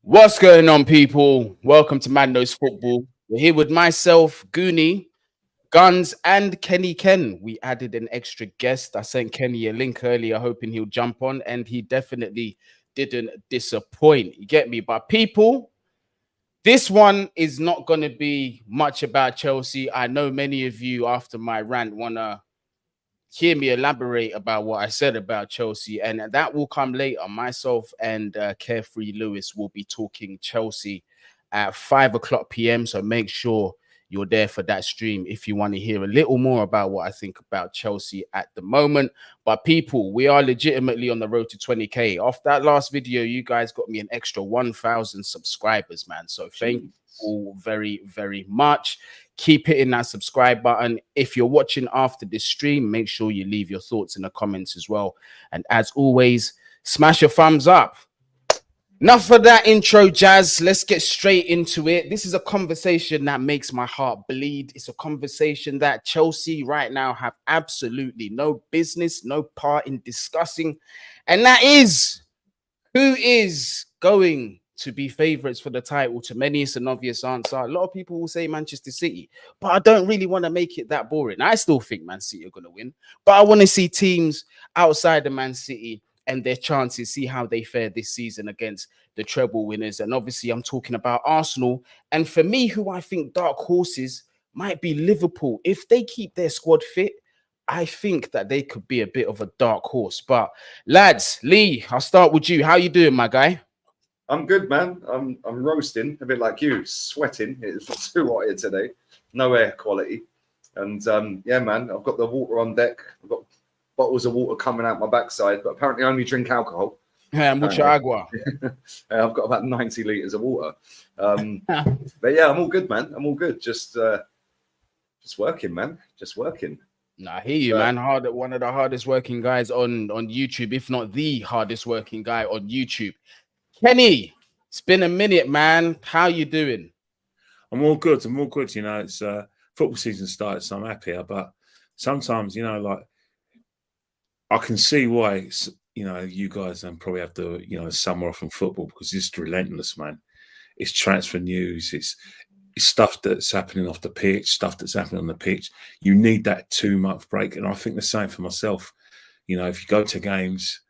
What's going on, people? Welcome to Man Knows Football. We're here with myself, Guni, Guns, and Kenny Ken. We added an extra guest. I sent Kenny a link earlier, hoping he'll jump on, and he definitely didn't disappoint. You get me? But people, this one is not going to be much about Chelsea. I know many of you, after my rant, want to hear me elaborate about what I said about Chelsea, and that will come later. Myself and Carefree Lewis will be talking Chelsea at 5 o'clock p.m. So make sure you're there for that stream if you want to hear a little more about what I think about Chelsea at the moment. But people, we are legitimately on the road to 20k. Off that last video, you guys got me an extra 1,000 subscribers, man. So thank you all very, very much. Keep hitting that subscribe button. If you're watching after this stream, make sure you leave your thoughts in the comments as well. And as always, smash your thumbs up. Enough of that intro, Jazz. Let's get straight into it. This is a conversation that makes my heart bleed. It's a conversation that Chelsea right now have absolutely no business, no part in discussing. And that is, who is going to be favourites for the title? To many, it's an obvious answer. A lot of people will say Manchester City, but I don't really want to make it that boring. I still think Man City are going to win, but I want to see teams outside of Man City and their chances, see how they fare this season against the treble winners. And obviously, I'm talking about Arsenal. And for me, who I think dark horses might be Liverpool. If they keep their squad fit, I think that they could be a bit of a dark horse. But lads, Lee, I'll start with you. How you doing, my guy? I'm good, man. I'm roasting a bit like you, sweating. It's too hot here today. No air quality. And yeah, man, I've got the water on deck. I've got bottles of water coming out my backside, but apparently I only drink alcohol. Mucha agua. I've got about 90 litres of water. But yeah, I'm all good, man. I'm all good. Just working, man. Just working. Nah, I hear you, man. One of the hardest working guys on YouTube, if not the hardest working guy on YouTube. Kenny, it's been a minute, man. How you doing? I'm all good. I'm all good. You know, it's football season started, so I'm happier. But sometimes, you know, like I can see why, you know, you guys probably have to, you know, summer off from football because it's relentless, man. It's transfer news. It's stuff that's happening off the pitch, stuff that's happening on the pitch. You need that 2-month break. And I think the same for myself. You know, if you go to games,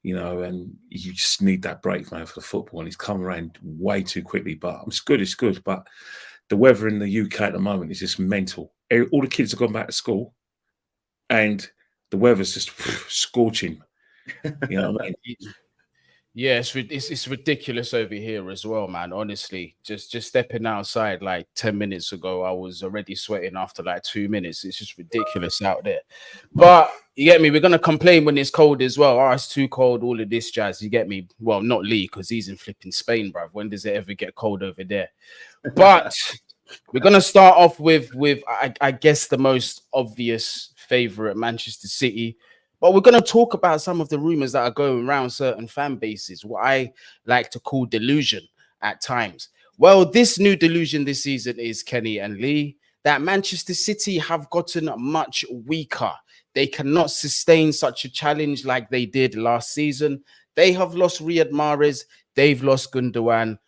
you know, and you just need that break, man, for the football. And it's come around way too quickly. But it's good. But the weather in the UK at the moment is just mental. All the kids have gone back to school and the weather's just scorching. You know what I mean? Yeah, it's ridiculous over here as well, man. Honestly, just stepping outside like 10 minutes ago, I was already sweating after like 2 minutes. It's just ridiculous out there. But you get me? We're gonna complain when it's cold as well. Oh, it's too cold, all of this jazz. You get me? Well, not Lee, because he's in flipping Spain, bruv. When does it ever get cold over there? But we're gonna start off with I guess the most obvious favorite, Manchester City. But we're going to talk about some of the rumors that are going around certain fan bases, what I like to call delusion at times. Well, this new delusion this season is, Kenny and Lee, that Manchester City have gotten much weaker. They cannot sustain such a challenge like they did last season. They have lost Riyad Mahrez. They've lost Gundogan.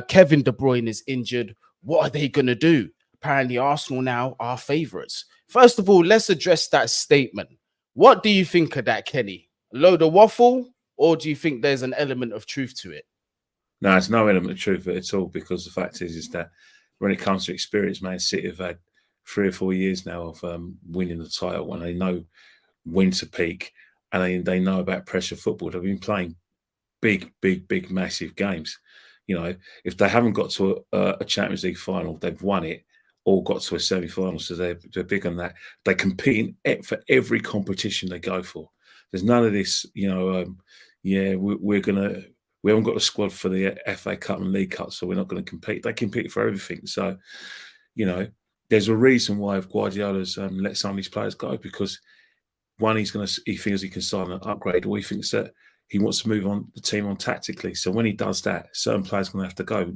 Kevin De Bruyne is injured. What are they going to do? Apparently, Arsenal now are favourites. First of all, let's address that statement. What do you think of that, Kenny? A load of waffle, or do you think there's an element of truth to it? No, there's no element of truth at all, because the fact is that when it comes to experience, Man City have had 3 or 4 years now of winning the title, and they know when to peak, and they know about pressure football. They've been playing big, massive games. You know, if they haven't got to a Champions League final, they've won it, or got to a semi-final, so they're big on that. They compete for every competition they go for. There's none of this, you know, we haven't got a squad for the FA Cup and League Cup, so we're not going to compete. They compete for everything. So, you know, there's a reason why Guardiola's let some of these players go, because one, he thinks he can sign an upgrade, or he thinks that he wants to move on the team on tactically. So when he does that, certain players are going to have to go.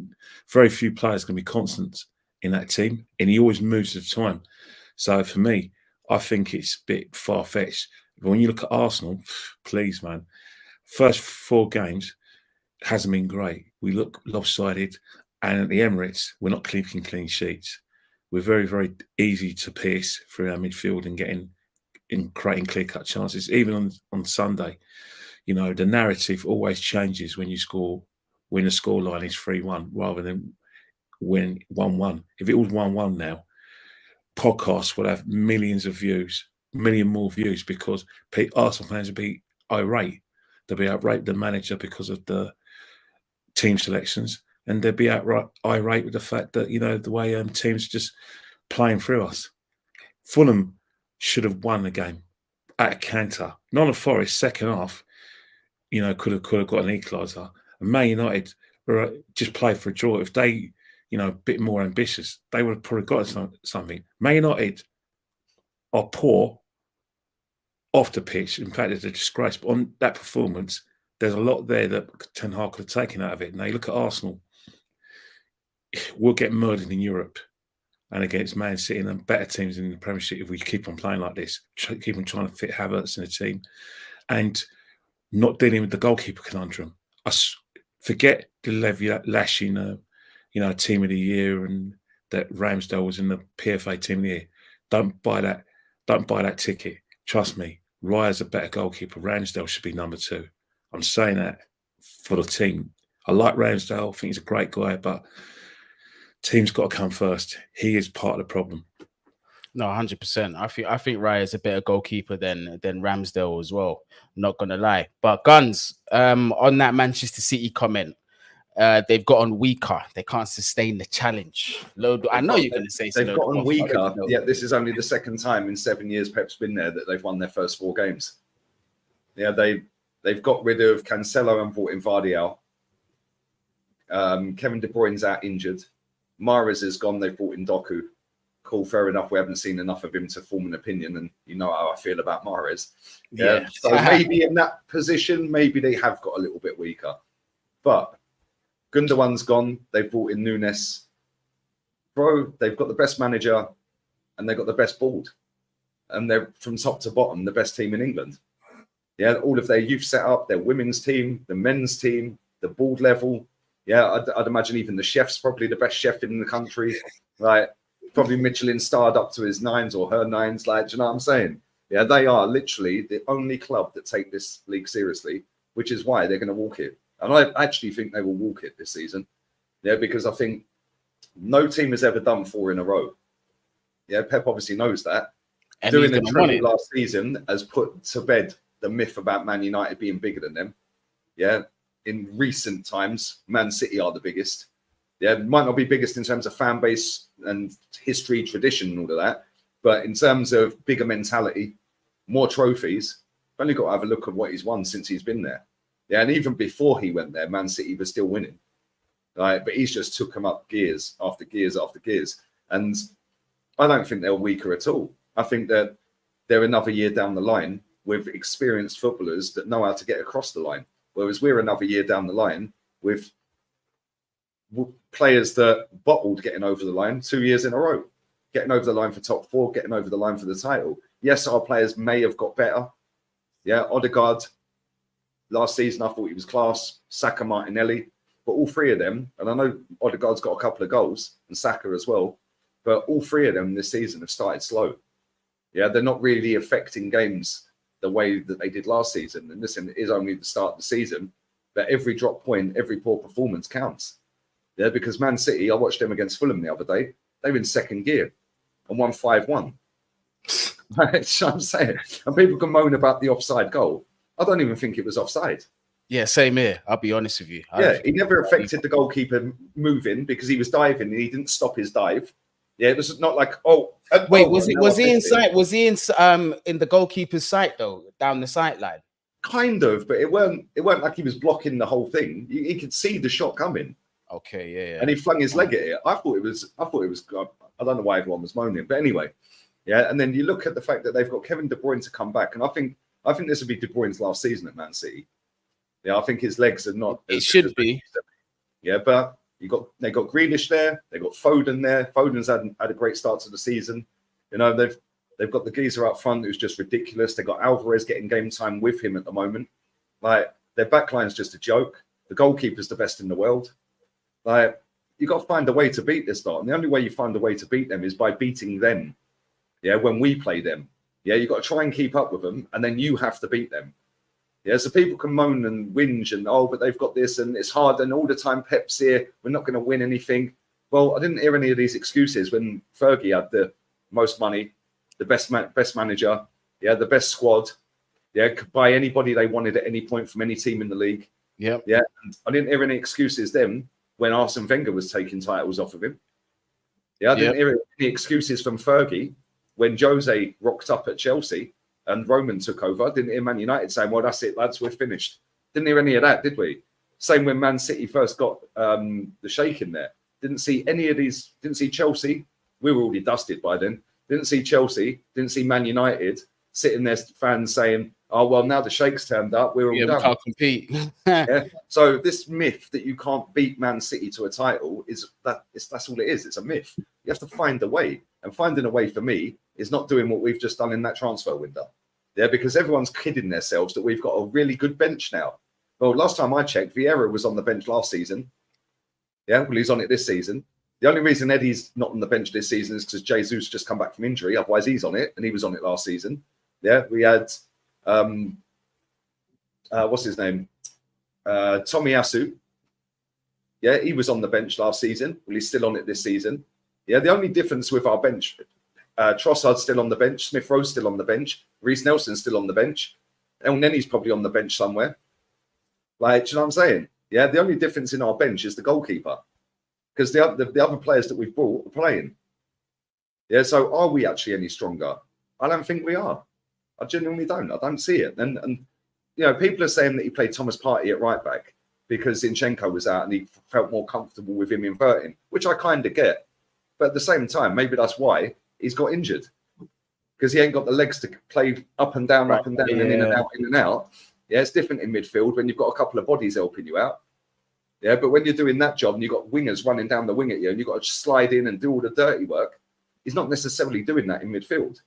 Very few players are going to be constant in that team, and he always moves at the time. So for me, I think it's a bit far-fetched. But when you look at Arsenal, please, man, first 4 games, hasn't been great. We look lopsided, and at the Emirates, we're not keeping clean sheets. We're very, very easy to pierce through our midfield and creating clear-cut chances. Even on Sunday, you know, the narrative always changes when the scoreline is 3-1 rather than when 1-1. If it was 1-1 now, podcasts will have millions of views, million more views, because Arsenal fans would be irate. They'll be outright the manager because of the team selections, and they'll be outright irate with the fact that, you know, the way teams are just playing through us. Fulham should have won the game at a canter. Nottingham Forest second half, you know, could have got an equaliser. And Man United were just played for a draw. If they, you know, a bit more ambitious, they would have probably got something. Man United are poor off the pitch. In fact, it's a disgrace. But on that performance, there's a lot there that Ten Hag could have taken out of it. Now you look at Arsenal, we'll get murdered in Europe and against Man City and better teams in the Premiership if we keep on playing like this, keep on trying to fit Havertz in the team and not dealing with the goalkeeper conundrum. I forget the Levy lashing, you know, team of the year, and that Ramsdale was in the PFA team of the year. Don't buy that. Don't buy that ticket. Trust me, Raya's a better goalkeeper. Ramsdale should be number 2. I'm saying that for the team. I like Ramsdale. I think he's a great guy, but team's got to come first. He is part of the problem. No, 100%. I think Raya is a better goalkeeper than Ramsdale as well. Not gonna lie. But Guns, on that Manchester City comment, they've gotten weaker. They can't sustain the challenge. I know you're gonna say they've gotten weaker. Yeah, this is only the second time in 7 years Pep's been there that they've won their first 4 games. Yeah, they've got rid of Cancelo and brought in Vardy. Kevin De Bruyne's out injured. Mahrez is gone. They've brought in Doku. Cool, fair enough. We haven't seen enough of him to form an opinion, and you know how I feel about Mahrez. Yeah. So maybe in that position, maybe they have got a little bit weaker. But Gundogan's gone. They've brought in Nunes. Bro, they've got the best manager and they've got the best board. And they're from top to bottom, the best team in England. Yeah, all of their youth setup, their women's team, the men's team, the board level. Yeah, I'd imagine even the chef's probably the best chef in the country. Like, probably Michelin starred up to his 9s or her 9s. Like, do you know what I'm saying? Yeah, they are literally the only club that take this league seriously, which is why they're going to walk it. And I actually think they will walk it this season. Yeah, because I think no team has ever done 4 in a row. Yeah, Pep obviously knows that. And doing the treble last season has put to bed the myth about Man United being bigger than them. Yeah, in recent times, Man City are the biggest. Yeah, might not be biggest in terms of fan base and history, tradition, and all of that. But in terms of bigger mentality, more trophies, you've only got to have a look at what he's won since he's been there. Yeah, and even before he went there, Man City was still winning. Right, but he's just took them up gears after gears after gears. And I don't think they're weaker at all. I think that they're another year down the line with experienced footballers that know how to get across the line. Whereas we're another year down the line with players that bottled getting over the line 2 years in a row, getting over the line for top 4, getting over the line for the title. Yes, our players may have got better. Yeah, Odegaard, last season, I thought he was class. Saka, Martinelli. But all 3 of them, and I know Odegaard's got a couple of goals, and Saka as well, but all 3 of them this season have started slow. Yeah, they're not really affecting games the way that they did last season. And listen, it is only the start of the season, but every drop point, every poor performance counts. Yeah, because Man City, I watched them against Fulham the other day. They were in second gear and won 5-1. That's what I'm saying. And people can moan about the offside goal. I don't even think it was offside. Yeah, same here. I'll be honest with you. He never affected the goalkeeper moving because he was diving and he didn't stop his dive. Yeah, it was not like, wait, was he inside? Was he in the goalkeeper's sight though, down the sideline? Kind of, but it weren't like he was blocking the whole thing. He could see the shot coming. Okay, yeah. And he flung his leg at it. I thought it was. I don't know why everyone was moaning, but anyway, yeah. And then you look at the fact that they've got Kevin De Bruyne to come back, and I think this would be De Bruyne's last season at Man City. Yeah, I think his legs are not. It should be. Yeah, but they got Grealish there. They got Foden there. Foden's had a great start to the season. You know, they've got the geezer up front who's just ridiculous. They got Alvarez getting game time with him at the moment. Like, their backline's just a joke. The goalkeeper's the best in the world. Like, you got to find a way to beat this lot. And the only way you find a way to beat them is by beating them. Yeah, when we play them. Yeah, you got to try and keep up with them, and then you have to beat them. Yeah, so people can moan and whinge and, oh, but they've got this and it's hard and all the time Pep's here, we're not going to win anything. Well, I didn't hear any of these excuses when Fergie had the most money, the best manager, yeah, the best squad, yeah, could buy anybody they wanted at any point from any team in the league. Yeah. Yeah, and I didn't hear any excuses then when Arsene Wenger was taking titles off of him. Yeah, I didn't hear any excuses from Fergie when Jose rocked up at Chelsea and Roman took over. I didn't hear Man United saying, well, that's it, lads, we're finished. Didn't hear any of that, did we? Same when Man City first got the Sheikh in there. Didn't see any of these, didn't see Chelsea. We were already dusted by then. Didn't see Chelsea, didn't see Man United sitting there, fans saying, oh, well, now the Sheikh's turned up, we're all done. We can't compete. Yeah. So this myth that you can't beat Man City to a title that's all it is. It's a myth. You have to find a way. And finding a way for me is not doing what we've just done in that transfer window. Yeah, because everyone's kidding themselves that we've got a really good bench now. Well, last time I checked, Vieira was on the bench last season. Yeah, well, he's on it this season. The only reason Eddie's not on the bench this season is because Jesus just come back from injury. Otherwise, he's on it, and he was on it last season. Yeah, we had what's his name? Tomiyasu. Yeah, he was on the bench last season. Well, he's still on it this season. Yeah, the only difference with our bench, Trossard's still on the bench, Smith Rowe's still on the bench, Reece Nelson's still on the bench, El Nenny's probably on the bench somewhere. Like, do you know what I'm saying? Yeah, the only difference in our bench is the goalkeeper, because the other players that we've brought are playing. Yeah, so are we actually any stronger? I don't think we are. I genuinely don't. I don't see it. And you know, people are saying that he played Thomas Partey at right back because Zinchenko was out and he felt more comfortable with him inverting, which I kind of get. But at the same time, maybe that's why he's got injured, because he ain't got the legs to play up and down, and in and out, in and out. Yeah, it's different in midfield when you've got a couple of bodies helping you out. Yeah, but when you're doing that job and you've got wingers running down the wing at you and you've got to slide in and do all the dirty work, he's not necessarily doing that in midfield.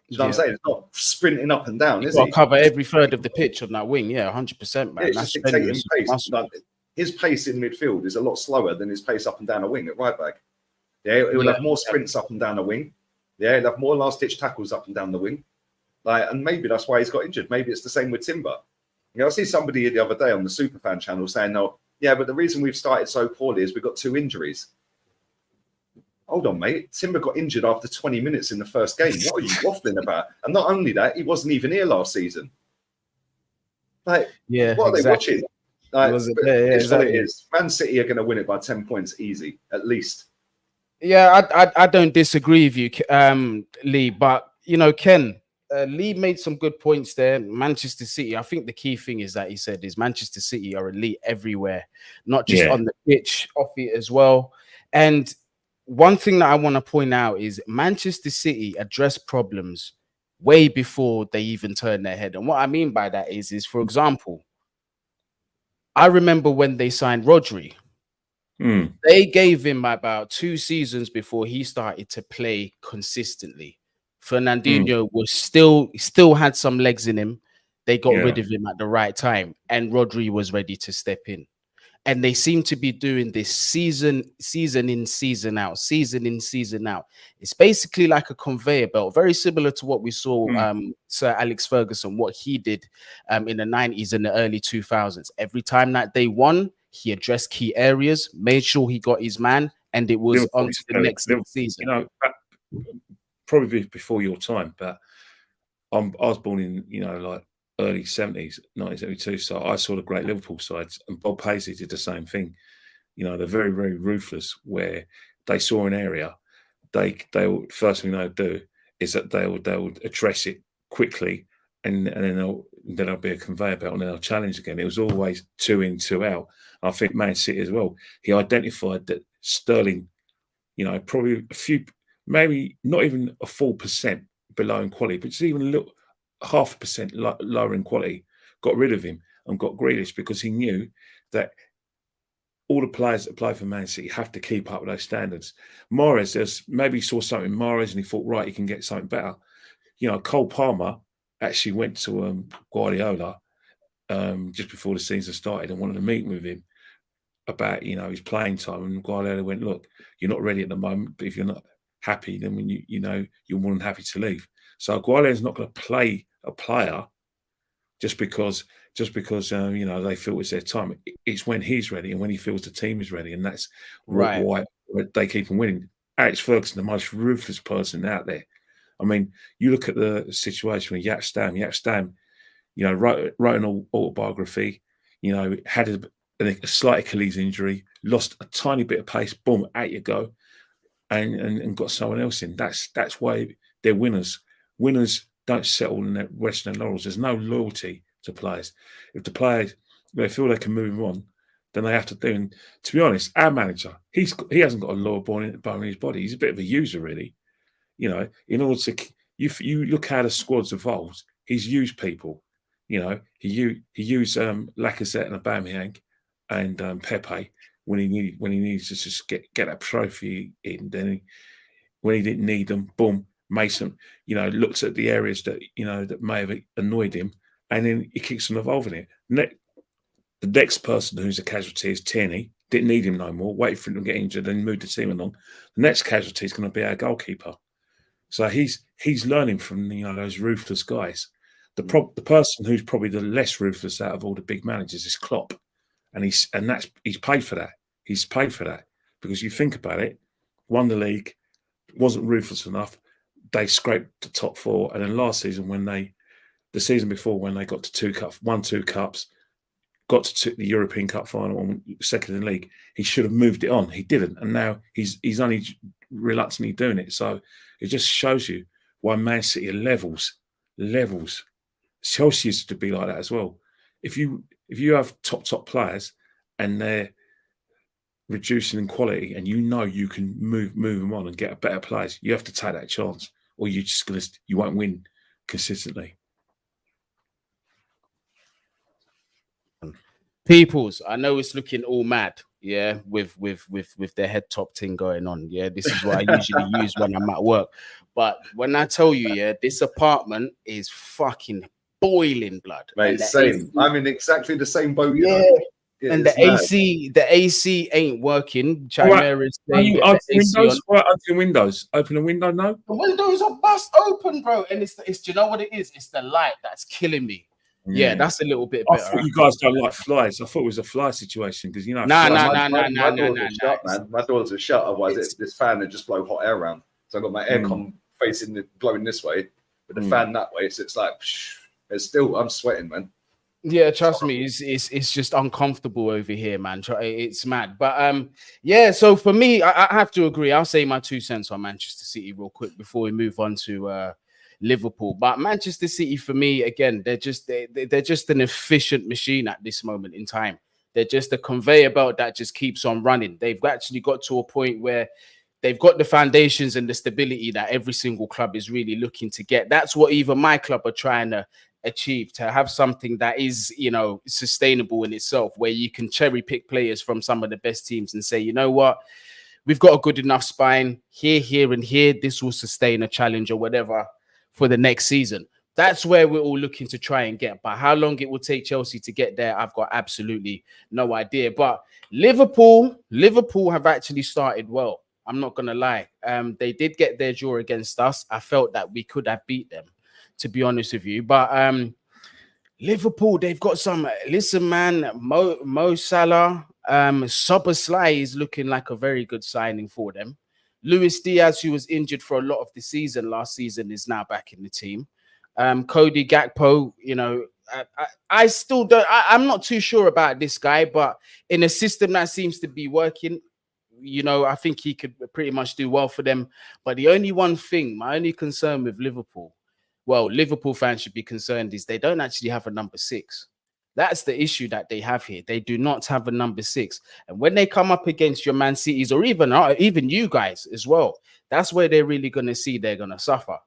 You know what I'm saying? It's not sprinting up and down, is he? Cover every third of the pitch on that wing. Yeah, 100%, man. Yeah, that's dictating pace. Like, his pace in midfield is a lot slower than his pace up and down a wing at right back. Yeah, it will have more sprints up and down the wing. Yeah, he'll have more last-ditch tackles up and down the wing. Like, and maybe that's why he's got injured. Maybe it's the same with Timber. You know, I see somebody the other day on the Superfan channel saying, "No, yeah, but the reason we've started so poorly is we've got 2 injuries." Hold on, mate. Timber got injured after 20 minutes in the first game. What are you waffling about? And not only that, he wasn't even here last season. Like, what are they watching? Like, it's what it is. Man City are going to win it by 10 points easy, at least. Yeah, I don't disagree with you, Lee. But, you know, Ken, Lee made some good points there. Manchester City, I think the key thing is that he said is Manchester City are elite everywhere, not just on the pitch, off it as well. And one thing that I want to point out is Manchester City address problems way before they even turn their head. And what I mean by that is for example, I remember when they signed Rodri. They gave him about 2 seasons before he started to play consistently. Fernandinho was still had some legs in him. They got rid of him at the right time, and Rodri was ready to step in. And they seem to be doing this season in, season out. It's basically like a conveyor belt, very similar to what we saw Sir Alex Ferguson, what he did in the 90s and the early 2000s. Every time that they won, he addressed key areas, made sure he got his man, and it was on to the next season. You know, probably before your time, but I was born in, you know, like early 70s, 1972. So I saw the great Liverpool sides, and Bob Paisley did the same thing. You know, they're very, very ruthless, where they saw an area, they first thing they'll do is that they'll address it quickly, and then there'll be a conveyor belt, and then they'll challenge again. It was always 2 in, 2 out. I think Man City as well. He identified that Sterling, you know, probably a few, maybe not even a full % below in quality, but just even a little 0.5% lower in quality, got rid of him and got Grealish, because he knew that all the players that play for Man City have to keep up with those standards. Mahrez, maybe he saw something in Mahrez and he thought, right, he can get something better. You know, Cole Palmer actually went to Guardiola just before the season started and wanted to meet with him about, his playing time. And Guardiola went, look, you're not ready at the moment, but if you're not happy, then when you're more than happy to leave. So Guardiola's not going to play a player just because they feel it's their time. It's when he's ready and when he feels the team is ready, and that's why they keep on winning. Alex Ferguson, the most ruthless person out there. I mean, you look at the situation with Jaap Stam, wrote an autobiography, had a slight Achilles injury, lost a tiny bit of pace, boom, out you go, and got someone else in. That's why they're winners. Winners don't settle in their resting their laurels. There's no loyalty to players. If the players they feel they can move on, then they have to do. And to be honest, our manager, he hasn't got a lower bone in his body. He's a bit of a user, really. In order to you look how the squad's evolved. He's used people. He used Lacazette and Aubameyang and Pepe when he needs to just get that trophy in. Then when he didn't need them, boom, Mason, looked at the areas that that may have annoyed him, and then he keeps on evolving it. The next person who's a casualty is Tierney. Didn't need him no more. Waited for him to get injured, then moved the team along. The next casualty is going to be our goalkeeper. So he's learning from those ruthless guys. The person who's probably the less ruthless out of all the big managers is Klopp, and he's paid for that. He's paid for that because you think about it, won the league, wasn't ruthless enough. They scraped the top four, and then last season the season before when they got to won two cups, got to the European Cup final and second in the league, he should have moved it on. He didn't, and now he's only reluctantly doing it. So it just shows you why Man City levels. Chelsea used to be like that as well. If you have top players and they're reducing in quality, and you can move them on and get a better players, you have to take that chance, or you won't win consistently. Peoples, I know it's looking all mad, yeah, with their head top thing going on. Yeah, this is what I usually use when I'm at work. But when I tell you, yeah, this apartment is fucking boiling blood. Mate, same. I'm in exactly the same boat. Yeah. And the AC ain't working. Chimera is saying open windows. Open a window now. The windows are bust open, bro. And it's do you know what it is? It's the light that's killing me. Yeah, that's a little bit better. I thought you guys don't like flies. I thought it was a fly situation because No. My doors are shut. Otherwise, this fan would just blow hot air around. So I've got my aircon blowing this way, with the fan that way. So it's like, I'm sweating, man. Yeah, trust me, it's just uncomfortable over here, man. It's mad. But yeah, so for me, I have to agree. I'll say my 2 cents on Manchester City real quick before we move on to Liverpool. But Manchester City, for me, again, they're just an efficient machine at this moment in time. They're just a conveyor belt that just keeps on running. They've actually got to a point where they've got the foundations and the stability that every single club is really looking to get. That's what even my club are trying to achieve, to have something that is, sustainable in itself, where you can cherry pick players from some of the best teams and say, you know what, we've got a good enough spine here, and here. This will sustain a challenge or whatever for the next season. That's where we're all looking to try and get. But how long it will take Chelsea to get there, I've got absolutely no idea. But Liverpool have actually started well. I'm not going to lie. They did get their draw against us. I felt that we could have beat them, to be honest with you. But Liverpool, they've got some. Listen, man, Mo Salah, Szobozslai is looking like a very good signing for them. Luis Diaz, who was injured for a lot of the season last season, is now back in the team. Cody Gakpo, I still don't. I'm not too sure about this guy, but in a system that seems to be working, I think he could pretty much do well for them. But the only one thing, my only concern with Liverpool, well, Liverpool fans should be concerned, is they don't actually have a number 6. That's the issue that they have here. They do not have a number 6. And when they come up against your Man Cities, or even you guys as well, that's where they're really going to see they're going to suffer.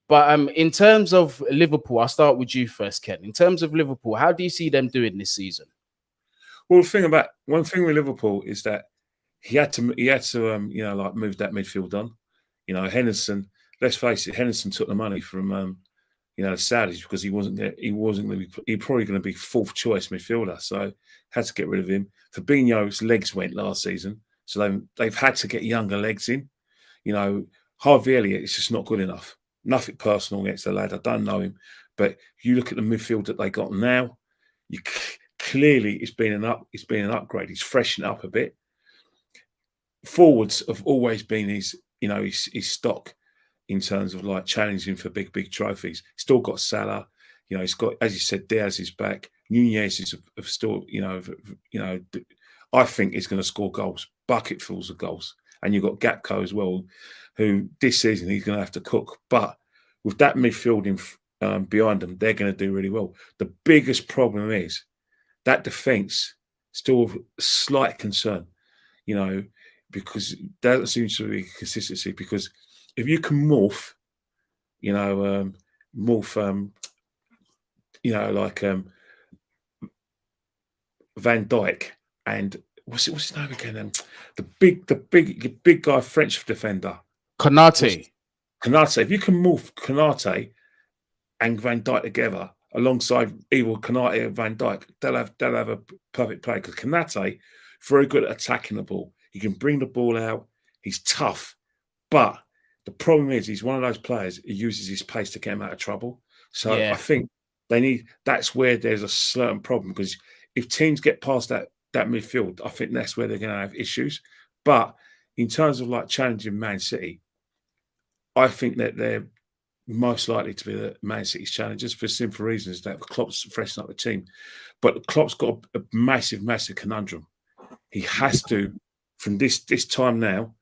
But in terms of Liverpool, I'll start with you first, Ken. In terms of Liverpool, how do you see them doing this season? Well, one thing with Liverpool is that he had to move that midfield on. Henderson, let's face it, Henderson took the money from the Saudis, because he wasn't going to be, he probably going to be fourth choice midfielder. So had to get rid of him. Fabinho's legs went last season, so they've had to get younger legs in. Harvey Elliott is just not good enough. Nothing personal against the lad. I don't know him, but you look at the midfield that they got now. Clearly, it's been an upgrade. He's freshened up a bit. Forwards have always been his stock in terms of like challenging for big trophies. Still got Salah. He's got, as you said, Diaz is back. Nunez is still, I think he's going to score goals, bucketfuls of goals. And you've got Gakpo as well, who this season he's going to have to cook. But with that midfield behind them, they're going to do really well. The biggest problem is that defence still a slight concern, because there seems to be consistency. Because if you can morph, like Van Dijk and what's his name again? The big guy, French defender, Konate. If you can morph Konate and Van Dijk together alongside either Konate or Van Dijk, they'll have a perfect play. Because Konate, very good at attacking the ball. He can bring the ball out. He's tough, but the problem is he's one of those players who uses his pace to get him out of trouble. So I think that's where there's a certain problem, because if teams get past that midfield, I think that's where they're going to have issues. But in terms of like challenging Man City, I think that they're most likely to be the Man City's challengers for simple reasons that Klopp's freshening up the team. But Klopp's got a massive conundrum. He has to, from this time now,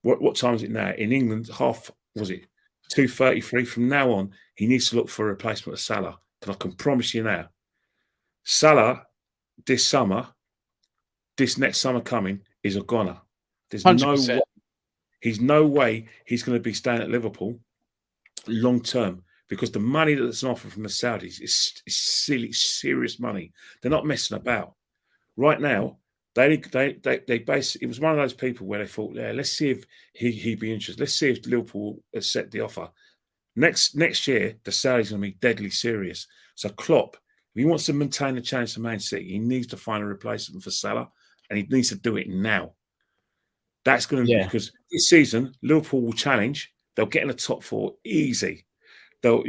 what time is it now? In England, 2:33. From now on, he needs to look for a replacement of Salah. And I can promise you now, Salah this next summer coming, is a goner. There's 100%. No way he's going to be staying at Liverpool long term, because the money that's on offer from the Saudis is silly, serious money. They're not messing about. Right now, they basically, it was one of those people where they thought, let's see if he'd be interested. Let's see if Liverpool accept the offer. Next year, the Saudis are going to be deadly serious. So Klopp, if he wants to maintain the challenge to Man City, he needs to find a replacement for Salah, and he needs to do it now. That's going to be, because this season Liverpool will challenge. They'll get in the top four easy. They'll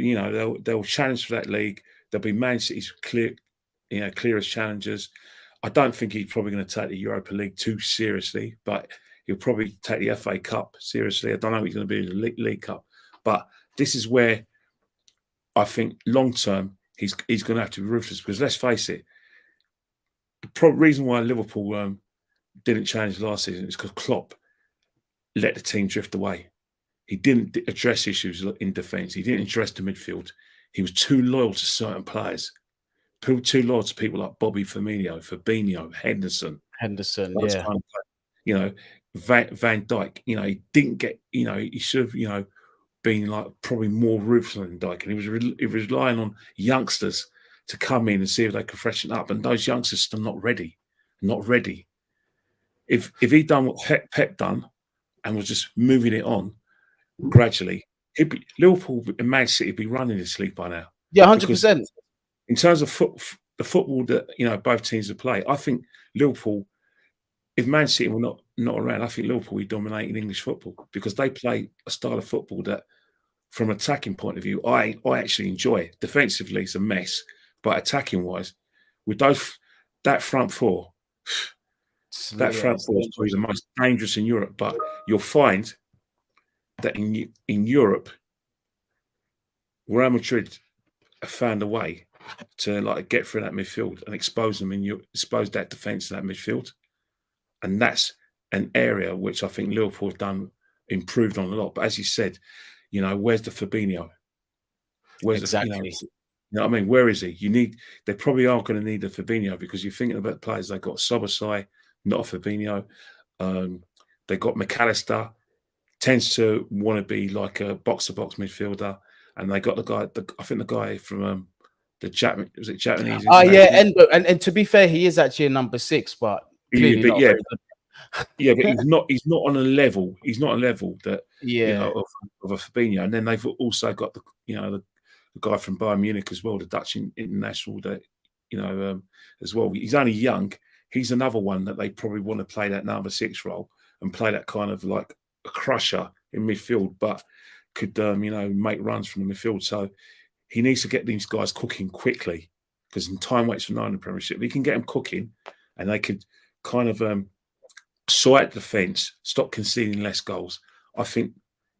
challenge for that league. They'll be Man City's clearest challengers. I don't think he's probably going to take the Europa League too seriously, but he'll probably take the FA Cup seriously. I don't know if he's going to be in the League Cup, but this is where I think long term he's going to have to be ruthless, because let's face it, the reason why Liverpool didn't challenge last season is because Klopp let the team drift away. He didn't address issues in defence. He didn't address the midfield. He was too loyal to certain players. Too loyal to people like Bobby Firmino, Fabinho, Henderson, Van Dijk. He didn't get. He should have. Been like probably more ruthless than Dijk, and he was relying on youngsters to come in and see if they could freshen up. And those youngsters are not ready. If he'd done what Pep done and was just moving it on gradually, Liverpool and Man City would be running this league by now. Yeah, 100%. In terms of the football that both teams have played, I think Liverpool, if Man City were not around, I think Liverpool would dominate in English football, because they play a style of football that, from an attacking point of view, I actually enjoy. Defensively, it's a mess, but attacking wise, with that front four, is probably the most dangerous in Europe. But you'll find that in Europe, Real Madrid have found a way to get through that midfield and expose that defence in that midfield, and that's an area which I think Liverpool have improved on a lot. But as you said, where's the Fabinho? Exactly. What I mean? Where is he? They probably are going to need a Fabinho, because you're thinking about players. They got Szobozslai, not a Fabinho. They got McAllister, tends to want to be like a box-to-box midfielder, and they got the guy from the Japanese. Was it Japanese? And to be fair, he is actually a number 6, but but he's not on a level. He's not on a level that of a Fabinho. And then they've also got the the guy from Bayern Munich as well, the Dutch international, that as well. He's only young. He's another one that they probably want to play that number 6 role and play that kind of like a crusher in midfield, but could make runs from the midfield. So he needs to get these guys cooking quickly, because time waits for none in the Premiership. If he can get them cooking, and they could kind of sight defence, stop conceding less goals, I think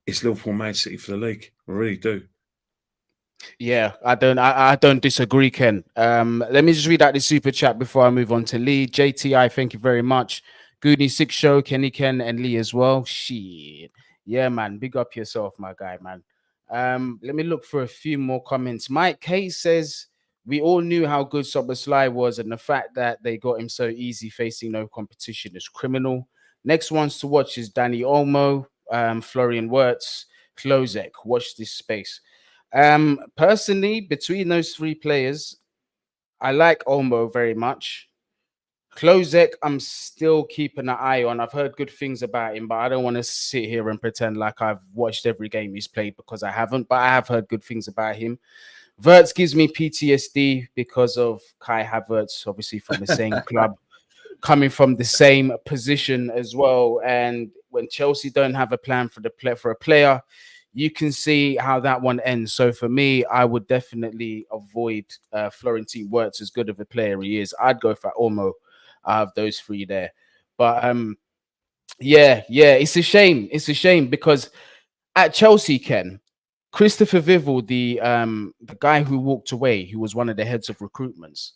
it's Liverpool, Man City for the league. I really do. Yeah, I don't disagree, Ken. Let me just read out the super chat before I move on to Lee. JTI, thank you very much. Guni, Six Show, Kenny Ken, and Lee as well. Shit. Yeah, man. Big up yourself, my guy, man. Let me look for a few more comments. Mike K says, we all knew how good Szobozslai was, and the fact that they got him so easy facing no competition is criminal. Next ones to watch is Danny Olmo, Florian Wirtz, Klozek. Watch this space. Personally, between those 3 players, I like Olmo very much. Klozek, I'm still keeping an eye on. I've heard good things about him, but I don't want to sit here and pretend like I've watched every game he's played, because I haven't, but I have heard good things about him. Wirtz gives me PTSD because of Kai Havertz, obviously from the same club, coming from the same position as well. And when Chelsea don't have a plan for a player, you can see how that one ends. So for me, I would definitely avoid Florentine Wirtz, as good of a player he is. I'd go for Olmo out of those 3 there. But yeah, it's a shame. It's a shame because at Chelsea, Ken, Christopher Vivel, the guy who walked away, who was one of the heads of recruitments,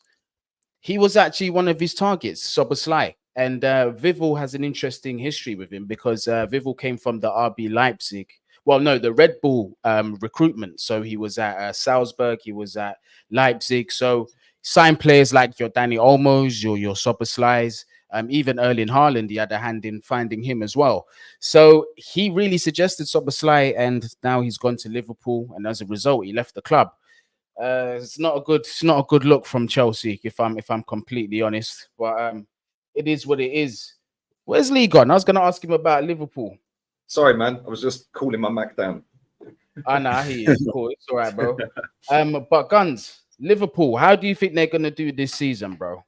he was actually one of his targets, Szobozslai. And Vivel has an interesting history with him, because Vivel came from the RB Leipzig. Well, no, the Red Bull recruitment. So he was at Salzburg, he was at Leipzig. So signed players like your Danny Olmos, your Szobozslais, even Erling Haaland, he had a hand in finding him as well. So he really suggested Szobozslai, and now he's gone to Liverpool, and as a result, he left the club. It's not a good look from Chelsea, if I'm completely honest. But it is what it is. Where's Lee gone? I was going to ask him about Liverpool. Sorry, man. I was just calling my Mac down. I know, he is cool. It's all right, bro. But Guns, Liverpool, how do you think they're going to do this season, bro?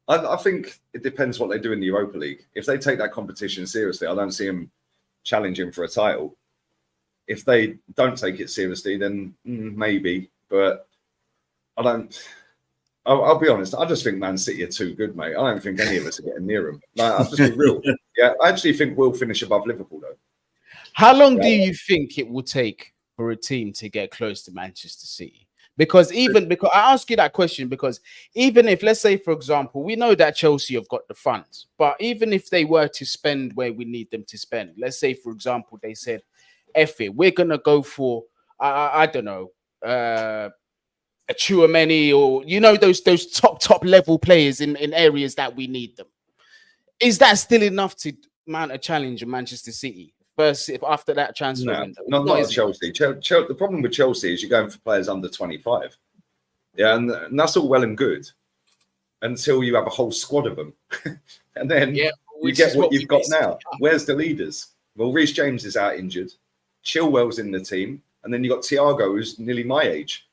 I think it depends what they do in the Europa League. If they take that competition seriously, I don't see them challenging for a title. If they don't take it seriously, then maybe. But I don't. I'll be honest. I just think Man City are too good, mate. I don't think any of us are getting near them. Like, I'll just be real. Yeah, I actually think we'll finish above Liverpool, though. How long do you think it will take for a team to get close to Manchester City? Because I ask you that question because even if, let's say, for example, we know that Chelsea have got the funds, but even if they were to spend where we need them to spend, let's say, for example, they said, F it, we're going to go for, I don't know, a Tchouaméni, or, you know, those top level players in areas that we need them. Is that still enough to mount a challenge in Manchester City? First, if after that transfer window, not at Chelsea. The problem with Chelsea is you're going for players under 25. Yeah, and that's all well and good until you have a whole squad of them. And then you get what you've got now. Where's the leaders? Well, Reece James is out injured. Chilwell's in the team. And then you got Thiago, who's nearly my age.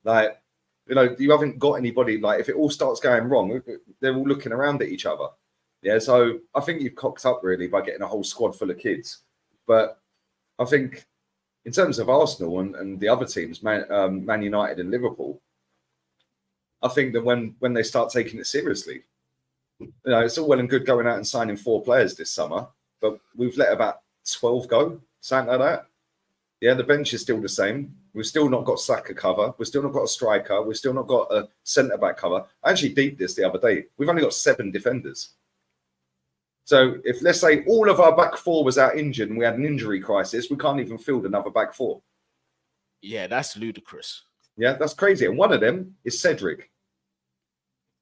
Like, you know, you haven't got anybody. Like, if it all starts going wrong, they're all looking around at each other. Yeah, so I think you've cocked up really by getting a whole squad full of kids. But I think in terms of Arsenal and the other teams, Man United and Liverpool, I think that when they start taking it seriously, you know, it's all well and good going out and signing 4 players this summer, but we've let about 12 go, something like that. Yeah, the bench is still the same. We've still not got Saka cover. We've still not got a striker. We've still not got a centre-back cover. I actually deeped this the other day. We've only got 7 defenders. So if, let's say, all of our back 4 was out injured and we had an injury crisis, we can't even field another back 4. Yeah, that's ludicrous. Yeah, that's crazy. And one of them is Cedric.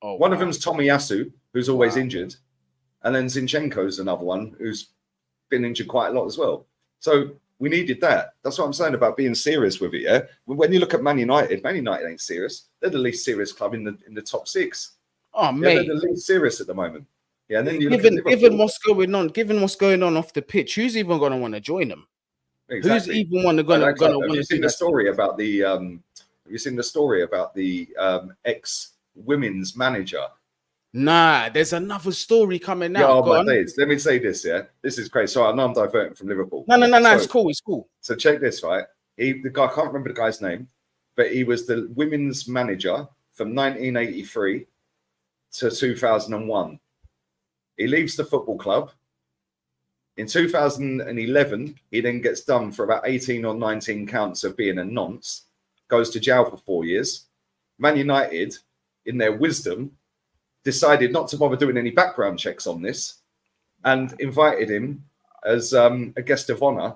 Oh, one of them's Tomiyasu, who's always injured. And then Zinchenko's another one who's been injured quite a lot as well. So we needed that. That's what I'm saying about being serious with it, yeah? When you look at Man United ain't serious. They're the least serious club in the top 6. Oh, mate. They're the least serious at the moment. Yeah, and then given what's going on off the pitch, who's even going to want to join them? Who's even gonna Have want you to seen do the that? story about the ex women's manager? Nah, there's another story coming Yeah, out. oh Go my on. days. Let me say this. Yeah, this is crazy. So I know I'm diverting from Liverpool. No. So, It's cool. It's cool. so check this, right? The guy, I can't remember the guy's name, but he was the women's manager from 1983 to 2001. He leaves the football club. In 2011, he then gets done for about 18 or 19 counts of being a nonce, goes to jail for 4 years. Man United, in their wisdom, decided not to bother doing any background checks on this and invited him as a guest of honor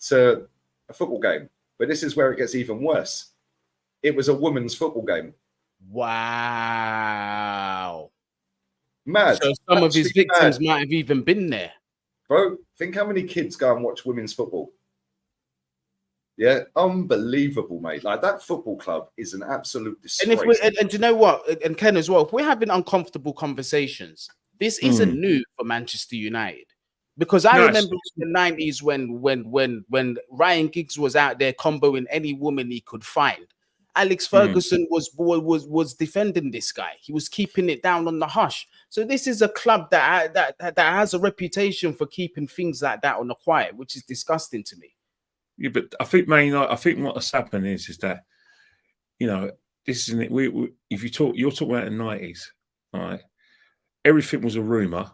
to a football game. But this is where it gets even worse. It was a women's football game. Wow. Mad. So some of his Actually victims mad. might have even been there. Bro, think how many kids go and watch women's football. Yeah, unbelievable, mate. Like that football club is an absolute disgrace. And do you know what? And Ken as well, if we're having uncomfortable conversations, this isn't new for Manchester United. Because I remember in the 90s when Ryan Giggs was out there comboing any woman he could find. Alex Ferguson was defending this guy. He was keeping it down on the hush. So this is a club that has a reputation for keeping things like that on the quiet, which is disgusting to me. Yeah, but I think, man, I think what has happened is that, you know, this isn't it. If you're talking about the 90s, all right, everything was a rumor.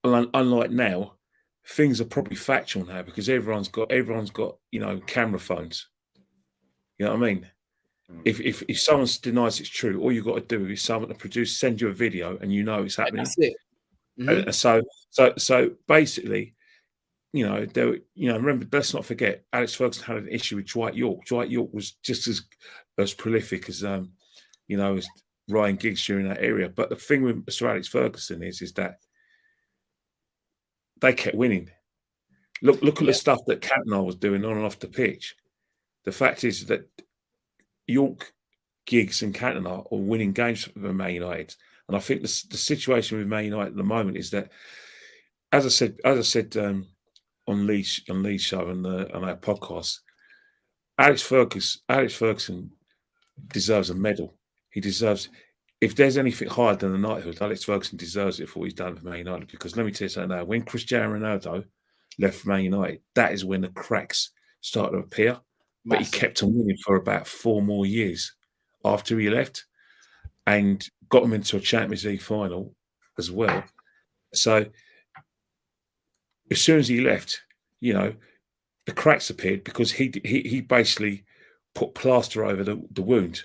Unlike now, things are probably factual now because everyone's got camera phones. You know what I mean? If someone denies it's true, all you've got to do is someone to send you a video and you know it's happening. That's it. So basically, remember, let's not forget, Alex Ferguson had an issue with Dwight York. Dwight York was just as prolific as as Ryan Giggs during that area. But the thing with Sir Alex Ferguson is that they kept winning. Look at the stuff that Cantona was doing on and off the pitch. The fact is that York, Giggs, and Cantona are winning games for Man United, and I think the situation with Man United at the moment is that, as I said on Lee's show and on our podcast, Alex Ferguson deserves a medal. He deserves. If there's anything higher than a knighthood, Alex Ferguson deserves it for what he's done for Man United. Because let me tell you something now, when Cristiano Ronaldo left for Man United, that is when the cracks started to appear. But he kept on winning for about 4 more years after he left and got them into a Champions League final as well. So as soon as he left, the cracks appeared because he basically put plaster over the wound.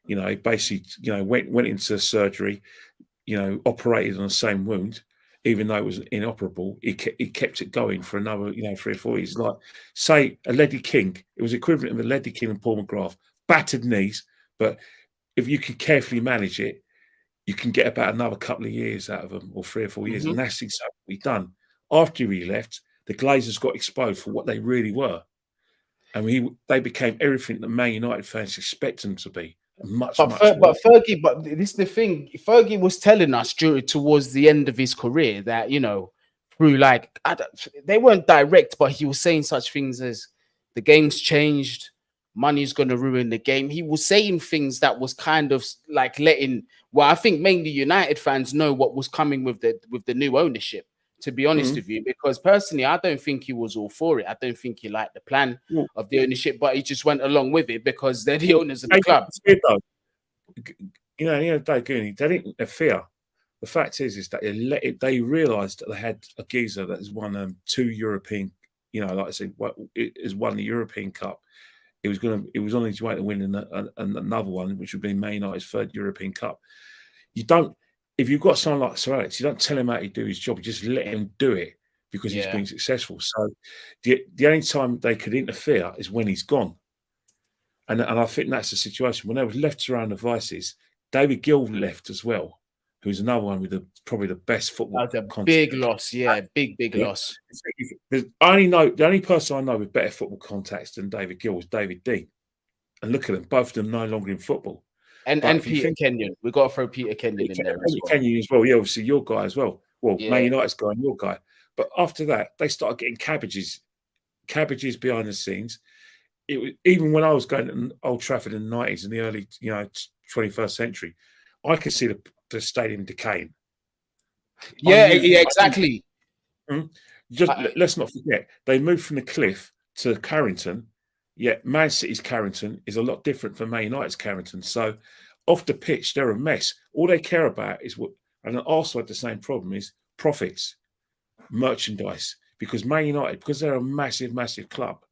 He basically, went into surgery, operated on the same wound, even though it was inoperable. He kept it going for another, 3 or 4 years. Like, say, a Ledley King, it was equivalent of a Ledley King and Paul McGrath, battered knees, but if you can carefully manage it, you can get about another couple of years out of them, or 3 or 4 years, and that's exactly what he done. After he left, the Glazers got exposed for what they really were, and they became everything that Man United fans expect them to be. But Fergie, but this is the thing. Fergie was telling us towards the end of his career that through they weren't direct, but he was saying such things as the game's changed, money's going to ruin the game. He was saying things that was kind of like I think mainly United fans know what was coming with the new ownership. To be honest with you, because personally, I don't think he was all for it. I don't think he liked the plan of the ownership, but he just went along with it because they're the owners of the club. Guni, they didn't fear. The fact is that they realised that they had a geezer that has won 2 European, like I said, has won the European Cup. It was on his way to winning another one, which would be Man United's 3rd European Cup. If you've got someone like Sir Alex, you don't tell him how to do his job. You just let him do it because he's been successful. So the only time they could interfere is when he's gone. And I think that's the situation. When they were left to their own devices, David Gill left as well, who's another one with probably the best football. That's a big loss, big loss. The only person I know with better football contacts than David Gill was David Dean. And look at them, both of them no longer in football. And Peter Kenyon. We've got to throw Peter Kenyon in there as well. Kenyon as well. Yeah, obviously your guy as well. Well, Man United's guy and your guy. But after that, they started getting cabbages cabbages behind the scenes. Even when I was going to Old Trafford in the 90s, in the early 21st century, I could see the stadium decaying. Yeah, exactly. Let's not forget, they moved from the Cliff to Carrington. Yet Man City's Carrington is a lot different from Man United's Carrington. So off the pitch, they're a mess. All they care about is what, and Arsenal had the same problem, is profits, merchandise. Because Man United, because they're a massive, massive club,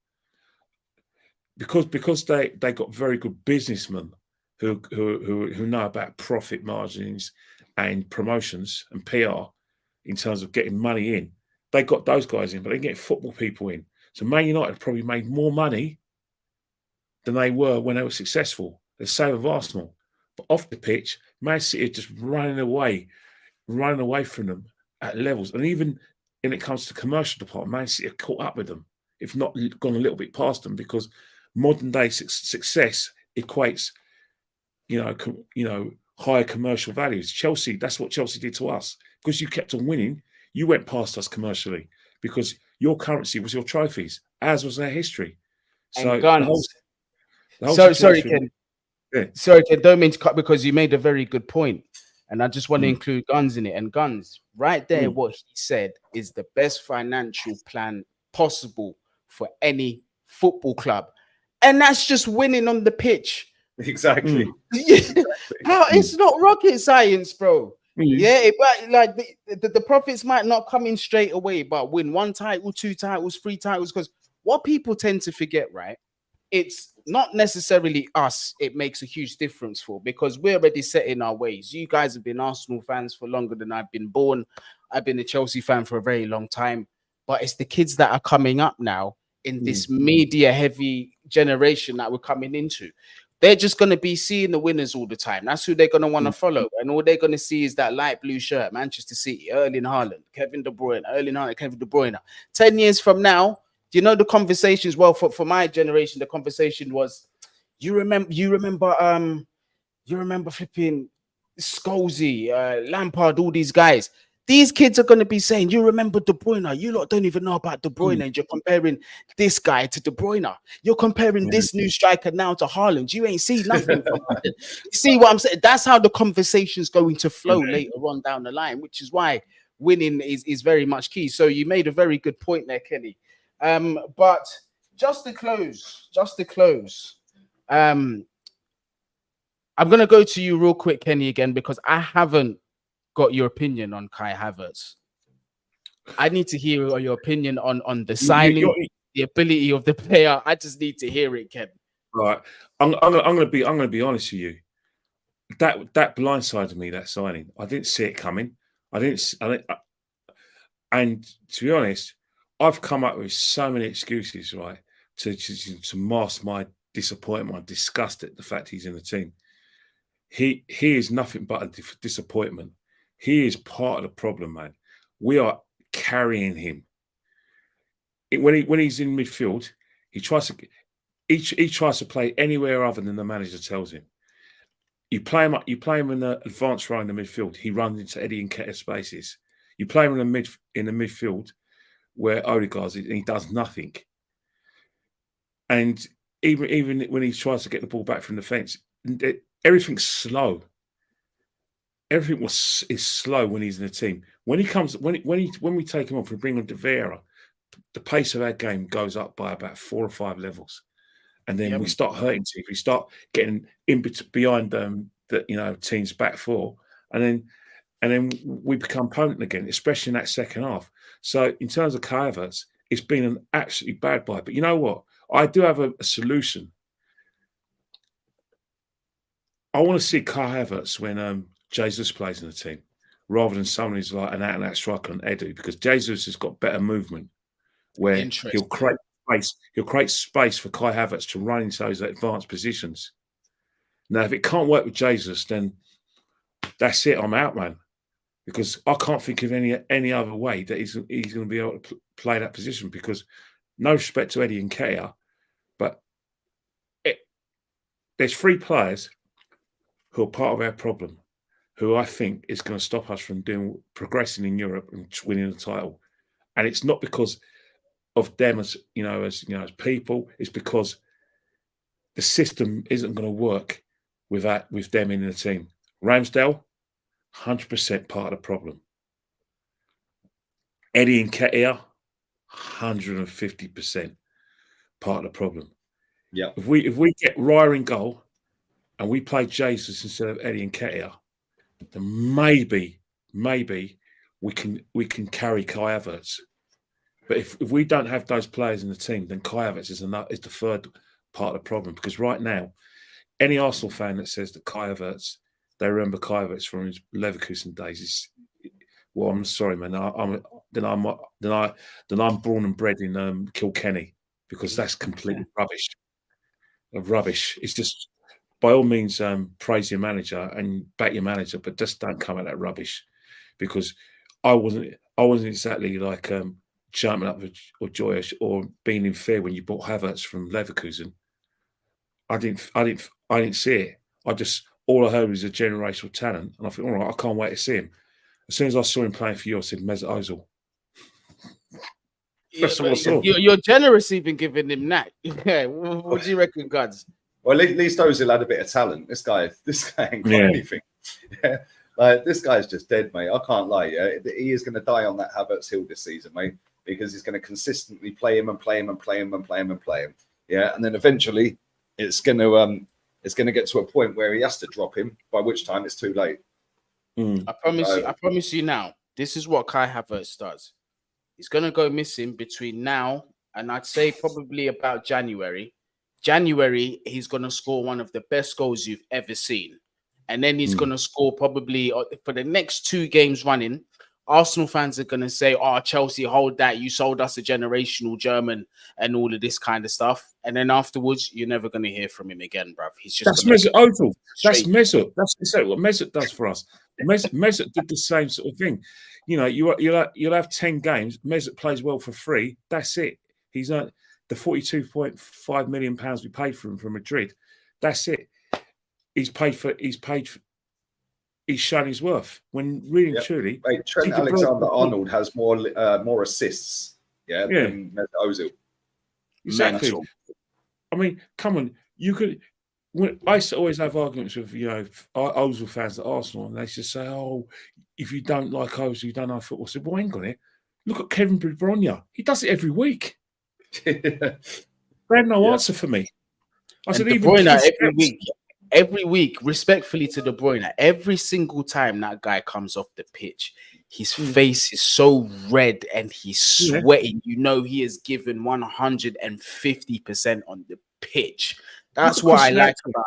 because they got very good businessmen who know about profit margins and promotions and PR in terms of getting money in. They got those guys in, but they get football people in. So Man United probably made more money than they were when they were successful. The same with Arsenal. But off the pitch, Man City are just running away from them at levels. And even when it comes to commercial department, Man City are caught up with them, if not gone a little bit past them, because modern day success equates, higher commercial values. Chelsea, that's what Chelsea did to us. Because you kept on winning, you went past us commercially because your currency was your trophies, as was their history. So sorry, Ken. Yeah. Sorry, Ken. Don't mean to cut, because you made a very good point, and I just want to include Guns in it. And Guns, right there, what he said is the best financial plan possible for any football club, and that's just winning on the pitch. Exactly. How it's not rocket science, bro. Yeah, but like the profits might not come in straight away, but win 1 title, 2 titles, 3 titles. Because what people tend to forget, right? It's not necessarily us it makes a huge difference for, because we're already set in our ways. You guys have been Arsenal fans for longer than I've been born. I've been a Chelsea fan for a very long time. But it's the kids that are coming up now in this media-heavy generation that we're coming into. They're just going to be seeing the winners all the time. That's who they're going to want to follow. And all they're going to see is that light blue shirt, Manchester City, Erling Haaland, Kevin De Bruyne, Erling Haaland, Kevin De Bruyne. 10 years from now, do you know the conversations? Well, for my generation, the conversation was, you remember flipping Scholesy, Lampard, all these guys. These kids are going to be saying, you remember De Bruyne? You lot don't even know about De Bruyne, and you're comparing this guy to De Bruyne. You're comparing this new striker now to Haaland. You ain't seen nothing from Haaland. You see what I'm saying? That's how the conversation's going to flow later on down the line, which is why winning is very much key. So you made a very good point there, Kenny. But just to close, I'm going to go to you real quick, Kenny, again, because I haven't got your opinion on Kai Havertz. I need to hear your opinion on the signing, the ability of the player. I just need to hear it, Ken. Right. I'm going to be honest with you. That blindsided me, that signing. I didn't see it coming. And to be honest, I've come up with so many excuses, right, to mask my disappointment, my disgust at the fact he's in the team. He is nothing but a disappointment. He is part of the problem, man. We are carrying him. When he's in midfield, he tries to play anywhere other than the manager tells him. You play him in the advanced role in the midfield, he runs into Eddie Nketiah spaces. You play him in the midfield where Odegaard's and he does nothing. And even when he tries to get the ball back from the fence, everything's slow. Everything is slow when he's in the team. When we take him off and bring on De Vera, the pace of our game goes up by about 4 or 5 levels, and then we start hurting teams. We start getting in behind the team's back four, and then we become potent again, especially in that second half. So in terms of Kai Havertz, it's been an absolutely bad buy. But you know what? I do have a solution. I want to see Kai Havertz when Jesus plays in the team, rather than someone who's like an out-and-out striker on Edu, because Jesus has got better movement, where he'll create space. He'll create space for Kai Havertz to run into those advanced positions. Now, if it can't work with Jesus, then that's it. I'm out, man, because I can't think of any other way that he's going to be able to play that position. Because no respect to Eddie Nketiah, but there's 3 players who are part of our problem, who I think is going to stop us from progressing in Europe and winning the title. And it's not because of them as as people. It's because the system isn't going to work with them in the team. Ramsdale, 100% part of the problem. Eddie Nketiah, 150% part of the problem. Yeah. If we get Raya in goal and we play Jesus instead of Eddie Nketiah, then maybe we can carry Kai Havertz. But if we don't have those players in the team, then Kai Havertz is the third part of the problem. Because right now, any Arsenal fan that says that Kai Havertz, they remember Kai Havertz from his Leverkusen days, well, I'm sorry, man. I'm born and bred in Kilkenny, because that's completely rubbish. Rubbish. It's just, by all means, praise your manager and back your manager, but just don't come at that rubbish, because I wasn't exactly like jumping up or joyous or being in fear when you bought Havertz from Leverkusen. I didn't see it. All I heard was a generational talent, and I thought, all right, I can't wait to see him. As soon as I saw him playing for you, I said, Mesut Ozil. That's what I saw. You're generous even giving him that. Yeah. What do you reckon, Guns? Well, at least Ozil had a bit of talent. This guy ain't got anything. Yeah. Like, this guy's just dead, mate. I can't lie. Yeah, he is going to die on that Havertz hill this season, mate, because he's going to consistently play him. Yeah, and then eventually it's going to get to a point where he has to drop him, by which time it's too late. I promise you now, this is what Kai Havertz does. He's going to go missing between now and I'd say probably about January. January, he's going to score one of the best goals you've ever seen. And then he's going to score probably for the next 2 games running. Arsenal fans are going to say, oh, Chelsea, hold that. You sold us a generational German and all of this kind of stuff. And then afterwards, you're never going to hear from him again, bruv. He's just That's Mesut Ozil. That's Mesut. That's exactly what Mesut does for us. Mesut did the same sort of thing. You know, you'll have 10 games. Mesut plays well for free. That's it. He's the £42.5 million we paid for him from Madrid. That's it. He's shown his worth. When really truly, mate, Trent Alexander-Arnold has more assists, than Mesut Ozil. Exactly. Mental. I mean, come on, you could. I used to always have arguments with Ozil fans at Arsenal, and they just say, "Oh, if you don't like Ozil, you don't know football." I said, "Well, hang on it. Look at Kevin De Bruyne. He does it every week." They have no answer for me. I said, De Bruyne every week, respectfully to De Bruyne, every single time that guy comes off the pitch, his face is so red and he's sweating. You know, he is given 150% on the pitch. That's what I like about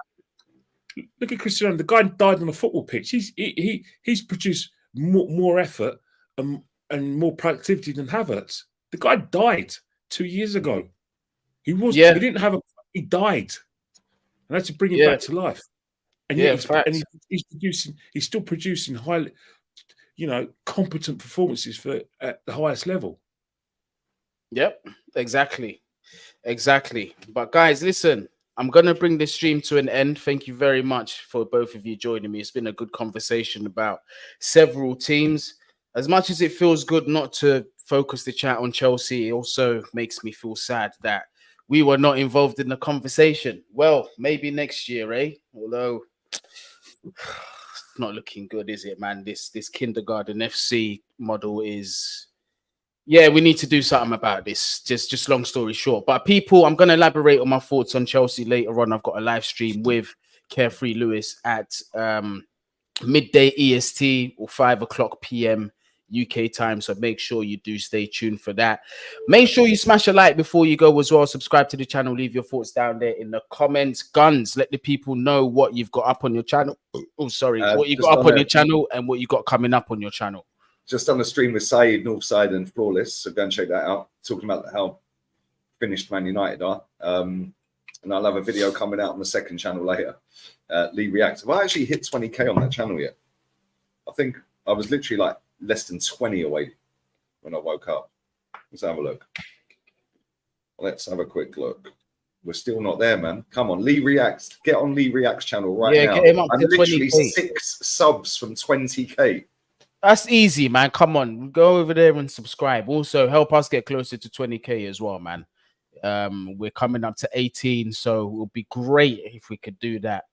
him. Look at Cristiano. The guy died on a football pitch. He's produced more effort and more productivity than Havertz. The guy died 2 years ago. He died. And that's to bring him back to life. And he's still producing highly, competent performances at the highest level. Yep, exactly. But guys, listen, I'm going to bring this stream to an end. Thank you very much for both of you joining me. It's been a good conversation about several teams. As much as it feels good not to focus the chat on Chelsea, it also makes me feel sad that we were not involved in the conversation. Well, maybe next year, eh? Although it's not looking good, is it, man? This kindergarten FC model is... Yeah, we need to do something about this. Just long story short. But people, I'm going to elaborate on my thoughts on Chelsea later on. I've got a live stream with Carefree Lewis at midday EST or 5 o'clock PM UK time, so make sure you do stay tuned for that. Make sure you smash a like before you go as well. Subscribe to the channel. Leave your thoughts down there in the comments. Guns, let the people know what you've got up on your channel. What you got up on your channel and what you got coming up on your channel. Just on the stream with Saeed, Northside and Flawless, so go and check that out. Talking about how finished Man United are. And I'll have a video coming out on the second channel later. Lee Reacts. Have I actually hit 20k on that channel yet? I think I was literally like less than 20 away when I woke up. Let's have a look. Let's have a quick look. We're still not there, man. Come on, Lee Reacts. Get on Lee Reacts channel right now. Get him up I'm to literally 20K. 6 subs from 20k. That's easy, man. Come on, go over there and subscribe. Also, help us get closer to 20k as well, man. We're coming up to 18, so it would be great if we could do that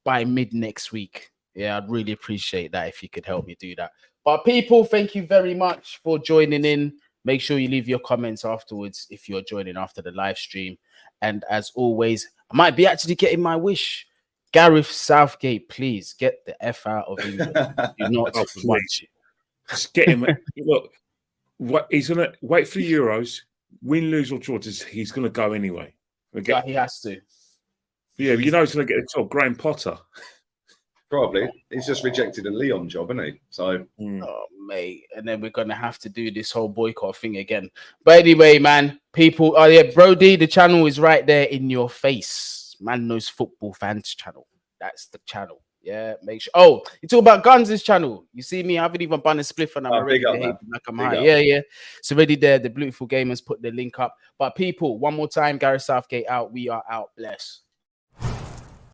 by mid next week. Yeah, I'd really appreciate that if you could help me do that. But people, thank you very much for joining in. Make sure you leave your comments afterwards if you're joining after the live stream. And as always, I might be actually getting my wish. Gareth Southgate, please get the F out of England. Do not watch it. Just get him. Look, he's gonna wait for the Euros, win, lose or draw. He's gonna go anyway. Yeah, he has to. Yeah, you know he's gonna get the job. Graham Potter. Probably. He's just rejected a Leon job, isn't he? So, oh, mate. And then we're going to have to do this whole boycott thing again. But anyway, man, people, oh, yeah, Brody, the channel is right there in your face. Man Knows Football Fans channel. That's the channel. Yeah, make sure. Oh, you talk about Guns' channel. You see me, I haven't even bun a spliff and I'm already there. Like I'm high. Yeah, yeah. It's already there. The Beautiful Gamers put the link up. But people, one more time, Gareth Southgate out. We are out. Bless.